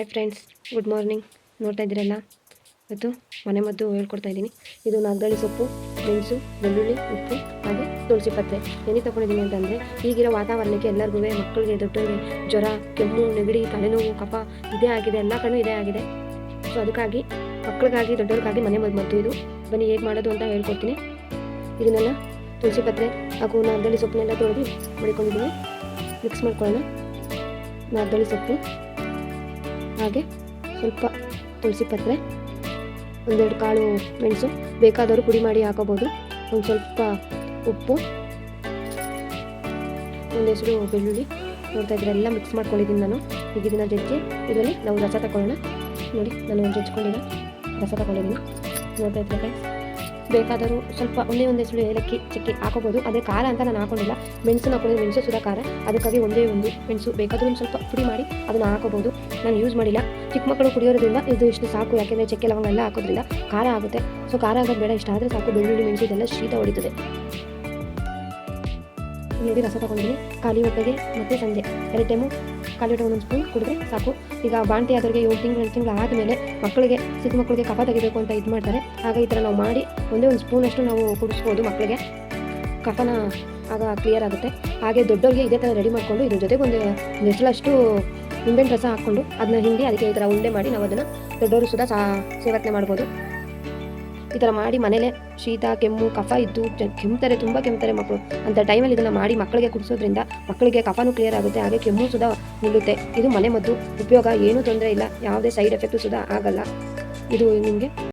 Hi friends, good morning. ನೋಡ್ತಾ ಇದ್ದೀರಲ್ಲ, ಇವತ್ತು ಮನೆ ಮದ್ದು ಹೇಳ್ಕೊಡ್ತಾ ಇದ್ದೀನಿ. ಇದು ನಾಗದಾಳಿ ಸೊಪ್ಪು, ಮೆಣಸು, ಬೆಳ್ಳುಳ್ಳಿ, ಉಪ್ಪು ಹಾಗೆ ತುಳಸಿ ಪತ್ರೆ. ಏನೇ ತೊಗೊಂಡಿದ್ದೀನಿ ಅಂತಂದರೆ, ಈಗಿರೋ ವಾತಾವರಣಕ್ಕೆ ಎಲ್ಲರಿಗೂ, ಮಕ್ಕಳಿಗೆ, ದೊಡ್ಡವರಿಗೆ ಜ್ವರ, ಕೆಮ್ಮು, ನೆಗಡಿ, ತಲೆನೋವು, ಕಫ ಇದೇ ಆಗಿದೆ. ಎಲ್ಲ ಕಣ್ಣು ಇದೇ ಆಗಿದೆ. ಸೊ ಅದಕ್ಕಾಗಿ ಮಕ್ಕಳಿಗಾಗಿ ದೊಡ್ಡವ್ರಿಗಾಗಿ ಮನೆ ಮದ್ದು ಇದು. ಬನ್ನಿ ಹೇಗೆ ಮಾಡೋದು ಅಂತ ಹೇಳ್ಕೊಡ್ತೀನಿ. ಇದನ್ನೆಲ್ಲ ತುಳಸಿ ಪತ್ರೆ ಹಾಗೂ ನಾಗದಾಳಿ ಸೊಪ್ಪನ್ನೆಲ್ಲ ತೊಳೆದು ಮಾಡಿಕೊಂಡಿದ್ದೀನಿ. ಮಿಕ್ಸ್ ಮಾಡ್ಕೊಳ್ಳೋಣ. ನಾಗದಾಳಿ ಸೊಪ್ಪು ಹಾಗೆ ಸ್ವಲ್ಪ ತುಳಸಿ ಪತ್ರೆ, ಒಂದೆರಡು ಕಾಳು ಮೆಣಸು, ಬೇಕಾದವರು ಪುಡಿ ಮಾಡಿ ಹಾಕೋಬೋದು. ಒಂದು ಸ್ವಲ್ಪ ಉಪ್ಪು, ಒಂದೆಸರು ಬೆಳ್ಳುಳ್ಳಿ. ನೋಡ್ತಾ ಇದ್ರೆ ಎಲ್ಲ ಮಿಕ್ಸ್ ಮಾಡ್ಕೊಂಡಿದ್ದೀನಿ ನಾನು. ಈಗ ಇದನ್ನು ಜಜ್ಜಿ ಇದರಲ್ಲಿ ನಾವು ರಸ ತಗೊಳ್ಳೋಣ. ನೋಡಿ, ನಾನು ಜಜ್ಕೊಂಡಿಲ್ಲ ರಸ ತಗೊಂಡಿದ್ದೀನಿ. ನೋಡ್ತಾ ಇದ್ರೆ ಫ್ರೆಂಡ್ಸ್, ಬೇಕಾದರೂ ಸ್ವಲ್ಪ ಒಂದೇ ಹೆಸರು ಏಲಕ್ಕಿ ಚಕ್ಕೆ ಹಾಕೋಬೋದು. ಅದೇ ಖಾರ ಅಂತ ನಾನು ಹಾಕೊಂಡಿಲ್ಲ. ಮೆಣಸನ್ನು ಹಾಕೊಂಡಿದ್ದು, ಮೆಣಸು ಸುಧಾ ಖಾರ. ಅದಕ್ಕಾಗಿ ಒಂದೇ ಒಂದು ಮೆಣಸು ಬೇಕಾದರೂ ಒಂದು ಸ್ವಲ್ಪ ಪುಡಿ ಮಾಡಿ ಅದನ್ನು ಹಾಕೋಬೋದು. ನಾನು ಯೂಸ್ ಮಾಡಿಲ್ಲ. ಚಿಕ್ಕ ಮಕ್ಕಳು ಕುಡಿಯೋದ್ರಿಂದ ಇದು ಇಷ್ಟು ಸಾಕು. ಯಾಕೆಂದರೆ ಚಕ್ಕೆ ಲವಂಗ ಎಲ್ಲ ಹಾಕೋದ್ರಿಂದ ಖಾರ ಆಗುತ್ತೆ. ಸೊ ಖಾರ ಆಗೋದು ಬೇಡ, ಇಷ್ಟ ಆದರೆ ಸಾಕು. ಬೆಳ್ಳುಳ್ಳಿ, ಮೆಣಸು ಇದೆಲ್ಲ ಶೀತ ಹೊಡಿತದೆ. ನೋಡಿ, ರಸ ತಗೊಂಡಿದ್ದೀನಿ. ಖಾಲಿ ಹೊಟ್ಟೆಗೆ ಮತ್ತು ಸಂಜೆ 2 ಟೈಮು ಖಾಲಿ ಹೊಟ್ಟೆ ಒಂದೊಂದು ಸ್ಪೂನ್ ಕುಡಿದ್ರೆ ಸಾಕು. ಈಗ ಬಾಣತಿ ಆದವ್ರಿಗೆ 7 ತಿಂಗಳು 8 ತಿಂಗಳು ಆದಮೇಲೆ ಮಕ್ಕಳಿಗೆ, ಚಿಕ್ಕ ಮಕ್ಕಳಿಗೆ ಕಫ ತೆಗಿಬೇಕು ಅಂತ ಇದು ಮಾಡ್ತಾರೆ. ಆಗ ಈ ಥರ ನಾವು ಮಾಡಿ ಒಂದು ಸ್ಪೂನಷ್ಟು ನಾವು ಕುಡಿಸ್ಬೋದು ಮಕ್ಕಳಿಗೆ. ಕಫನ ಆಗ ಕ್ಲಿಯರ್ ಆಗುತ್ತೆ. ಹಾಗೆ ದೊಡ್ಡವ್ರಿಗೆ ಇದೇ ಥರ ರೆಡಿ ಮಾಡಿಕೊಂಡು ಇದ್ರ ಜೊತೆಗೆ ಒಂದು ಎಷ್ಟಲಷ್ಟು ನಿಂಬೆಹಣ್ಣು ರಸ ಹಾಕ್ಕೊಂಡು ಅದನ್ನ ಹಿಂಡಿ ಅದಕ್ಕೆ ಈ ಥರ ಉಂಡೆ ಮಾಡಿ ನಾವು ಅದನ್ನು ದೊಡ್ಡವರು ಸುಧಾ ಸೇವನೆ ಮಾಡ್ಬೋದು. ಈ ಥರ ಮಾಡಿ ಮನೇಲೆ ಶೀತ, ಕೆಮ್ಮು, ಕಫ ಇದ್ದು ಕೆಮ್ತಾರೆ, ತುಂಬ ಕೆಮ್ತಾರೆ ಮಕ್ಕಳು ಅಂತ ಟೈಮಲ್ಲಿ ಇದನ್ನು ಮಾಡಿ ಮಕ್ಕಳಿಗೆ ಕುಡಿಸೋದ್ರಿಂದ ಮಕ್ಕಳಿಗೆ ಕಫನೂ ಕ್ಲಿಯರ್ ಆಗುತ್ತೆ. ಹಾಗೆ ಕೆಮ್ಮು ಸುಧಾ ನಿಲ್ಲುತ್ತೆ. ಇದು ಮನೆ ಮದ್ದು. ಉಪಯೋಗ ಏನೂ ತೊಂದರೆ ಇಲ್ಲ. ಯಾವುದೇ ಸೈಡ್ ಎಫೆಕ್ಟು ಸುಧಾ ಆಗಲ್ಲ. ಇದು ನಿಮಗೆ